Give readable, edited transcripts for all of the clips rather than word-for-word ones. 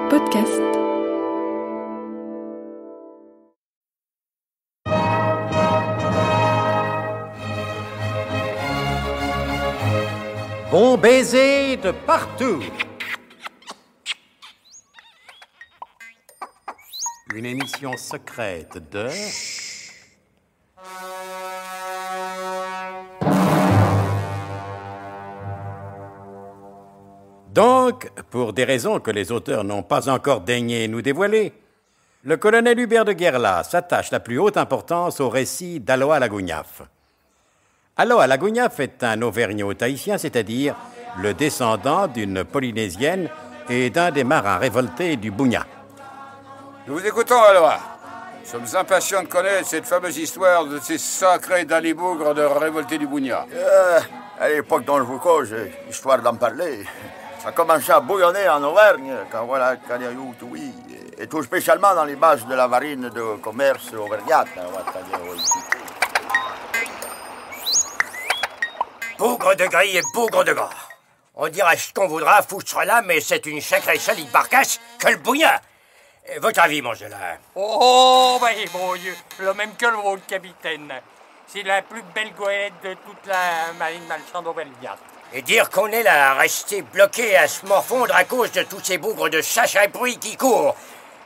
podcast. Bon baiser de partout. Une émission secrète de... Donc, pour des raisons que les auteurs n'ont pas encore daigné nous dévoiler, le colonel Hubert de Guerla s'attache la plus haute importance au récit d'Aloa Lagouniaf. Aloa Lagouniaf est un Auvergnat-Tahitien, c'est-à-dire le descendant d'une Polynésienne et d'un des marins révoltés du Bunya. Nous vous écoutons, Aloa. Nous sommes impatients de connaître cette fameuse histoire de ces sacrés dalibougres de révoltés du Bunya. À l'époque dont je vous cause, histoire d'en parler, ça a commencé à bouillonner en Auvergne, quand voilà Kaniayou-Toui, et tout spécialement dans les bases de la marine de commerce auvergnate. Bougre de gris et bougre de gras. On dira ce qu'on voudra, foutre là, mais c'est une sacrée solide barcasse que le Bunya. Votre avis, Mangela? Oh, bah, mon Dieu, le même que le vôtre, capitaine. C'est la plus belle goélette de toute la marine marchande auvergnate. Et dire qu'on est là, resté bloqué à se morfondre à cause de tous ces bougres de chacha et bruit qui courent.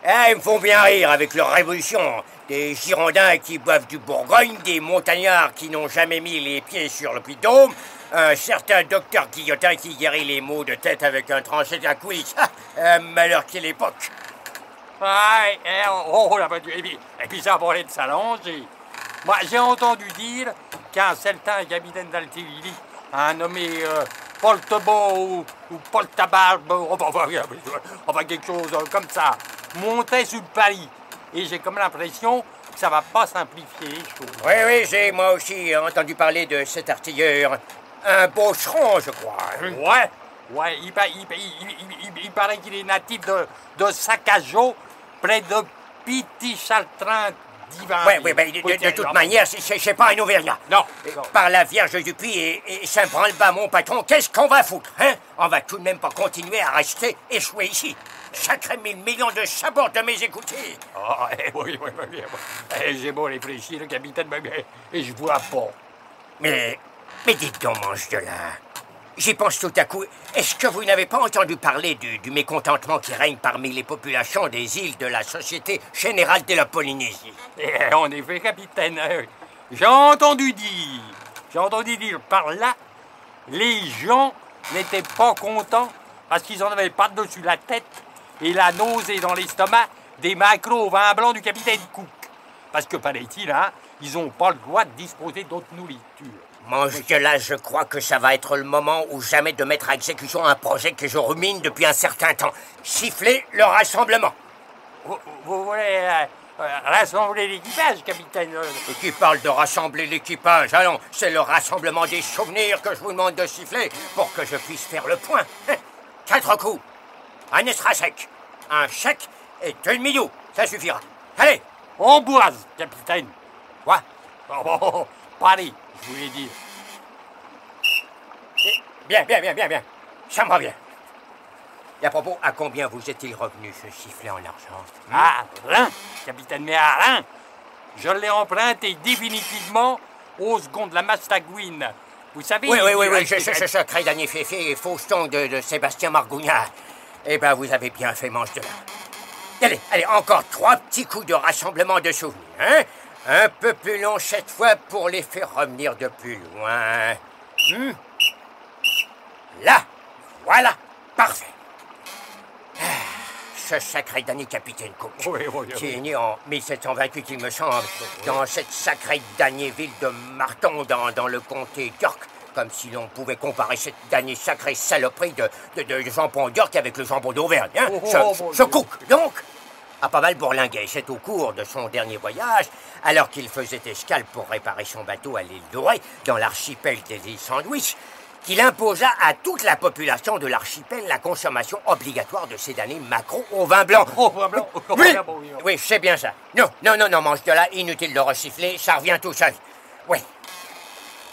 Ah, ils me font bien rire avec leur révolution. Des Girondins qui boivent du Bourgogne, des montagnards qui n'ont jamais mis les pieds sur le Puy-de-Dôme, un certain docteur Guillotin qui guérit les maux de tête avec un tranché de la coulis. Malheur quelle époque. Et puis ça parlait de s'allonger. Moi, j'ai entendu dire qu'un certain capitaine d'Altivilly, un nommé Paul Tebault ou Paul Tabarbe, enfin quelque chose comme ça, montait sur Paris. Et j'ai comme l'impression que ça va pas simplifier les choses. Oui, j'ai moi aussi entendu parler de cet artilleur. Un Beaucheron, je crois. Ouais, il paraît qu'il est natif de Sacajo, près de Piti-Chartrain d'Ivan. Oui, de toute manière, c'est pas un Auvergnat. Non. Par la Vierge du Puy et Saint-Branle-Bas, mon patron, qu'est-ce qu'on va foutre, hein? On va tout de même pas continuer à rester échoué ici. Sacré 1000 millions de sabords de mes écoutés. Oui. J'ai beau réfléchir, le capitaine, et je vois pas. Mais dites donc, mange de là. J'y pense tout à coup. Est-ce que vous n'avez pas entendu parler du mécontentement qui règne parmi les populations des îles de la Société Générale de la Polynésie? En effet, capitaine, j'ai entendu dire par là, les gens n'étaient pas contents parce qu'ils en avaient pas dessus la tête et la nausée dans l'estomac des maquereaux au vin blanc du capitaine Cook. Parce que, paraît-il, ils n'ont pas le droit de disposer d'autre nourriture. Mange de là, je crois que ça va être le moment ou jamais de mettre à exécution un projet que je rumine depuis un certain temps. Siffler le rassemblement. Vous voulez rassembler l'équipage, capitaine? Qui parle de rassembler l'équipage? Allons, c'est le rassemblement des souvenirs que je vous demande de siffler pour que je puisse faire le point. 4 coups. Un extra sec. Un chèque et 2 demi-dous. Ça suffira. Allez. On boise, capitaine. Quoi? Paris, je voulais dire. Bien. Ça me va bien. Et à propos, à combien vous est-il revenu ce sifflet en argent? Rien, capitaine, mais à rien. Je l'ai emprunté définitivement au second de la Mastagouine. Vous savez... Oui, ce sacré dernier féfé et faucheton de Sébastien Margougnat. Eh ben, vous avez bien fait, mange de là. Allez, encore 3 petits coups de rassemblement de souvenirs, hein? Un peu plus long cette fois pour les faire revenir de plus loin. Là, voilà, parfait. Ce sacré damné capitaine Cook, qui est né en 1728, il me semble, dans cette sacrée damnée ville de Marton, dans le comté d'York, comme si l'on pouvait comparer cette damnée sacrée saloperie de jambon d'York avec le jambon d'Auvergne. Hein? Ce Cook, donc, a pas mal bourlingué. C'est au cours de son dernier voyage, alors qu'il faisait escale pour réparer son bateau à l'île Dorée, dans l'archipel des îles Sandwich, qu'il imposa à toute la population de l'archipel la consommation obligatoire de ces damnés maquereaux au vin blanc. Oui, c'est bien ça. Non, mange de là, inutile de resiffler, ça revient tout seul. Oui.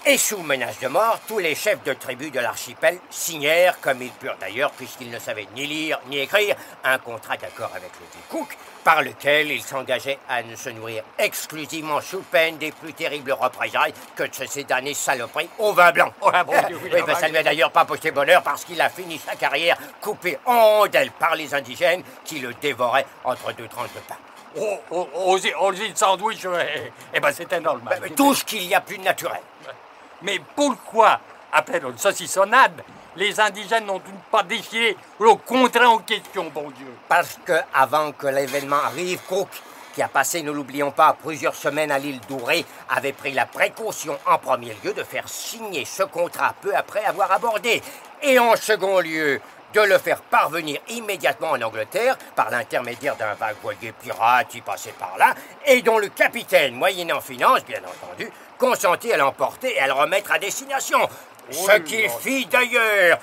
Et sous menace de mort, tous les chefs de tribu de l'archipel signèrent, comme ils purent d'ailleurs, puisqu'ils ne savaient ni lire ni écrire, un contrat d'accord avec le dit Cook, par lequel ils s'engageaient à ne se nourrir exclusivement sous peine des plus terribles représailles que de ces damnés saloperies au vin blanc. Oh, bon Dieu, oui, Ça ne lui a d'ailleurs pas porté bonheur parce qu'il a fini sa carrière coupé en rondelles par les indigènes qui le dévoraient entre deux tranches de pain. Aux îles Sandwich, c'était normal. Tout ce qu'il y a plus de naturel. Mais pourquoi, après notre saucissonnade, les indigènes n'ont-ils pas déchiré le contrat en question, bon Dieu? Parce que, avant que l'événement arrive, Cook, qui a passé, ne l'oublions pas, plusieurs semaines à l'île d'Ouré, avait pris la précaution en premier lieu de faire signer ce contrat peu après avoir abordé, et en second lieu de le faire parvenir immédiatement en Angleterre par l'intermédiaire d'un vague voilier pirate qui passait par là, et dont le capitaine, moyennant finance, bien entendu, consentit à l'emporter et à le remettre à destination. Ce qu'il fit d'ailleurs.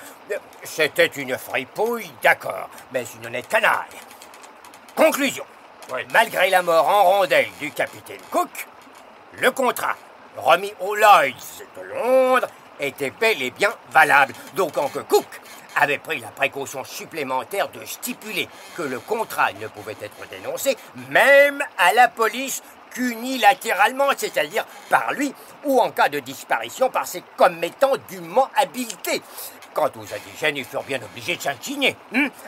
C'était une fripouille, d'accord, mais une honnête canaille. Conclusion. Oui. Malgré la mort en rondelle du capitaine Cook, le contrat remis aux Lloyds de Londres était bel et bien valable, d'autant que Cook avait pris la précaution supplémentaire de stipuler que le contrat ne pouvait être dénoncé même à la police qu'unilatéralement, c'est-à-dire par lui, ou en cas de disparition par ses commettants dûment habilités. Quant aux indigènes, ils furent bien obligés de s'incliner.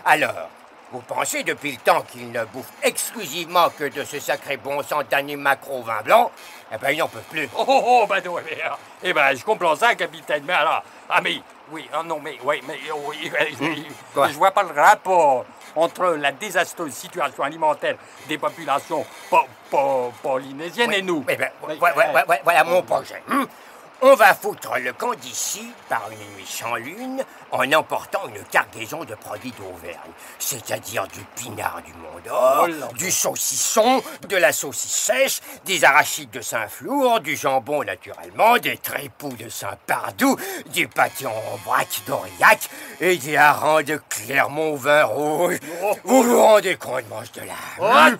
Alors, vous pensez, depuis le temps qu'ils ne bouffent exclusivement que de ce sacré bon sang d'année macro vin blanc, ils n'en peuvent plus. Je comprends ça, capitaine, mais alors... Je vois pas le rapport entre la désastreuse situation alimentaire des populations polynésiennes et nous. Voilà mon projet. On va foutre le camp d'ici par une nuit sans lune en emportant une cargaison de produits d'Auvergne, c'est-à-dire du pinard du Mont d'Or, du saucisson, de la saucisse sèche, des arachides de Saint-Flour, du jambon naturellement, des tripous de Saint-Pardoux, du pâté en vrac d'Aurillac et des harengs de Clermont vin rouge. Vous vous rendez compte, mange de l'âme?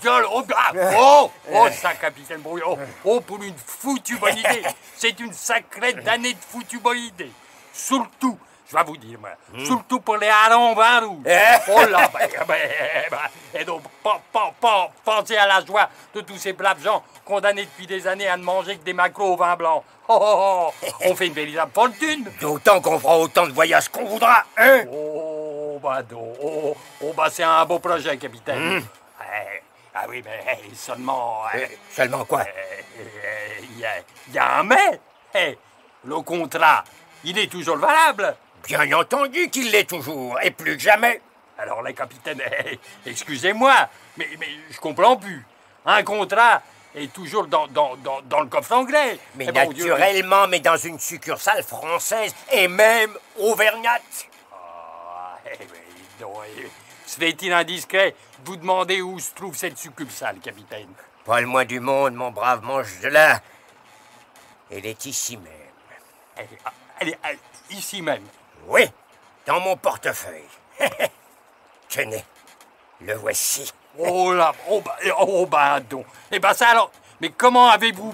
Ça, capitaine Brouillon. Pour une foutue bonne idée. C'est une sacrée d'année de foutue bonne idée. Surtout, je vais vous dire, surtout pour les harengs vin rouge. Et donc, pensez à la joie de tous ces braves gens condamnés depuis des années à ne manger que des maquereaux au vin blanc. On fait une véritable fortune. D'autant qu'on fera autant de voyages qu'on voudra, hein? C'est un beau projet, capitaine. Seulement... Seulement quoi? Il y a un mais. Le contrat, il est toujours valable. Bien entendu qu'il l'est toujours, et plus que jamais. Alors, les capitaines, excusez-moi, mais je comprends plus. Un contrat est toujours dans le coffre anglais. Mais naturellement, mais dans une succursale française, et même auvergnate. Serait-il indiscret de vous demander où se trouve cette succursale, capitaine? Pas le moins du monde, mon brave mange de là. Elle est ici même. Elle est ici même? Oui, dans mon portefeuille. Tenez, le voici. Ça alors... Mais comment avez-vous...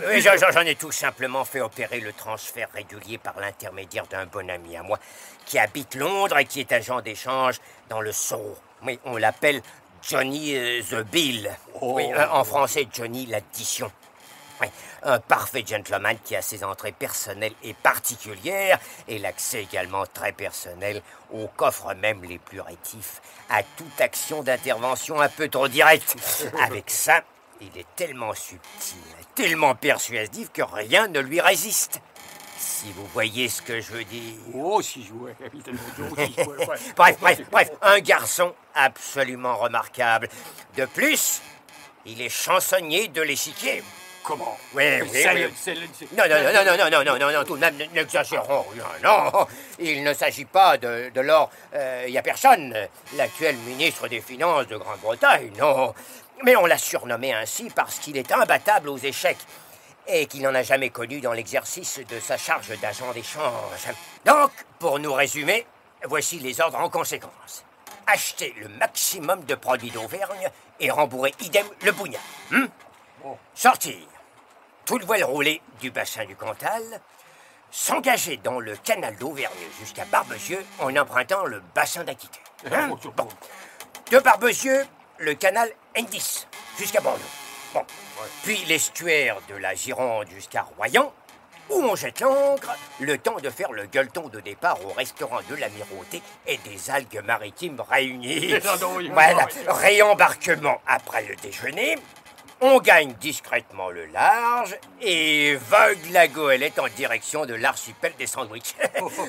J'en ai tout simplement fait opérer le transfert régulier par l'intermédiaire d'un bon ami à moi qui habite Londres et qui est agent d'échange dans le Sceau. Oui, on l'appelle Johnny the Bill. En français, Johnny l'addition. Oui, un parfait gentleman qui a ses entrées personnelles et particulières et l'accès également très personnel aux coffres même les plus rétifs, à toute action d'intervention un peu trop directe. Avec ça, il est tellement subtil, tellement persuasif que rien ne lui résiste. Si vous voyez ce que je veux dire. Bref, un garçon absolument remarquable. De plus, il est chansonnier de l'échiquier. Comment? Oui. Non, tout de même, n'exagérons rien, non. Il ne s'agit pas de Lord y a personne, l'actuel ministre des Finances de Grande-Bretagne, non. Mais on l'a surnommé ainsi parce qu'il est imbattable aux échecs et qu'il n'en a jamais connu dans l'exercice de sa charge d'agent d'échange. Donc, pour nous résumer, voici les ordres en conséquence. Acheter le maximum de produits d'Auvergne et rembourrer idem le bougnat. Sortir toute voile roulée du bassin du Cantal, s'engager dans le canal d'Auvergne jusqu'à Barbezieux en empruntant le bassin d'Aquitaine. Hein? Bon. De Barbezieux, le canal N10 jusqu'à Bordeaux. Bon. Puis l'estuaire de la Gironde jusqu'à Royan, où on jette l'ancre, le temps de faire le gueuleton de départ au restaurant de l'Amirauté et des algues maritimes réunies. Voilà, réembarquement après le déjeuner. On gagne discrètement le large et vogue la goélette en direction de l'archipel des sandwichs.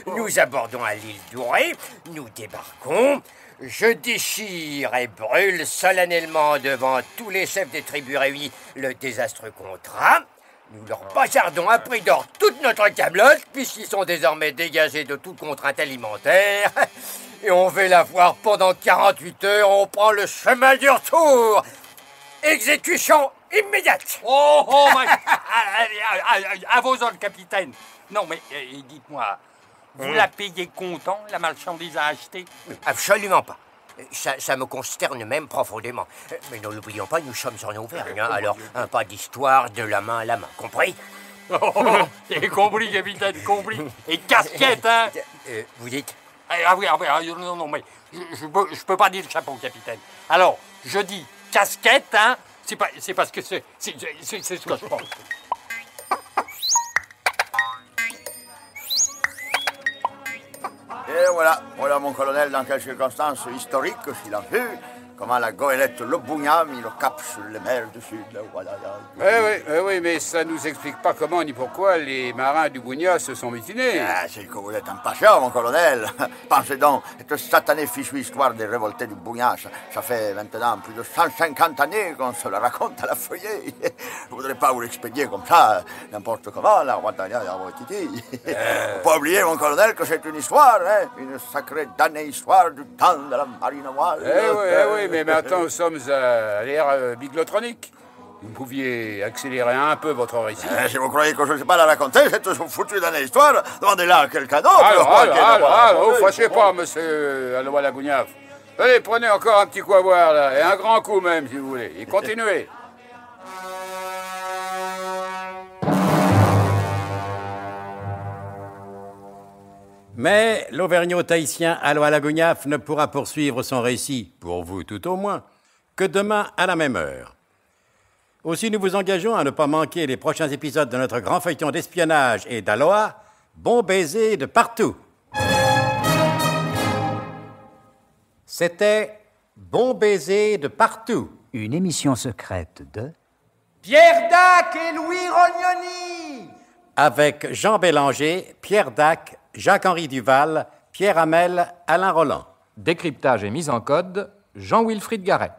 Nous abordons à l'île d'Ouray, nous débarquons. Je déchire et brûle solennellement devant tous les chefs des tribus réunis le désastreux contrat. Nous leur bazardons à prix d'or toute notre camelote, puisqu'ils sont désormais dégagés de toute contrainte alimentaire. Et on va la voir pendant 48 heures, on prend le chemin du retour. Exécution immédiate. Oh, à vos ordres, capitaine. Non, mais dites-moi, vous la payez comptant, la marchandise à acheter? Absolument pas. Ça me consterne même profondément. Mais ne l'oublions pas, nous sommes en Auvergne, hein, alors pas d'histoire de la main à la main, compris? J'ai compris, capitaine, compris. Et casquette, hein? Vous dites? Ah oui, non, mais je peux pas dire chapeau, capitaine. Alors, je dis casquette, hein? C'est parce que c'est ce que je pense. Et voilà mon colonel dans quelles circonstances historiques s'il a vu, comment la goélette Le Bougna mit le cap sur les mers du Sud. Voilà. Oui, mais ça nous explique pas comment ni pourquoi les marins du Bougna se sont mutinés. Ah, c'est que vous êtes impatient, mon colonel. Pensez donc, cette satanée fichue histoire des révoltés du Bougna, ça fait maintenant plus de 150 années qu'on se la raconte à la feuillée. Je voudrais pas vous l'expédier comme ça, n'importe comment, la Roitania et la Roititi. Faut pas oublier, mon colonel, que c'est une histoire, hein, une sacrée damnée histoire du temps de la marine à voile. Oui, mais maintenant nous sommes à l'ère biglotronique. Vous pouviez accélérer un peu votre récit. Si vous croyez que je ne sais pas la raconter, cette foutue dans l'histoire, demandez-la à quelqu'un d'autre. Alors, fâchez pas, monsieur Alois Lagouniaf. Allez, prenez encore un petit coup à boire, là, et un grand coup même, si vous voulez, et continuez. Mais l'Auvergnat-Tahitien Alois Lagouniaf ne pourra poursuivre son récit, pour vous tout au moins, que demain à la même heure. Aussi, nous vous engageons à ne pas manquer les prochains épisodes de notre grand feuilleton d'espionnage et d'Alois, Bon baiser de partout. C'était Bon baiser de partout. Une émission secrète de Pierre Dac et Louis Rognoni. Avec Jean Bélanger, Pierre Dac, Jacques-Henri Duval, Pierre Hamel, Alain Roland. Décryptage et mise en code, Jean-Wilfried Garrett.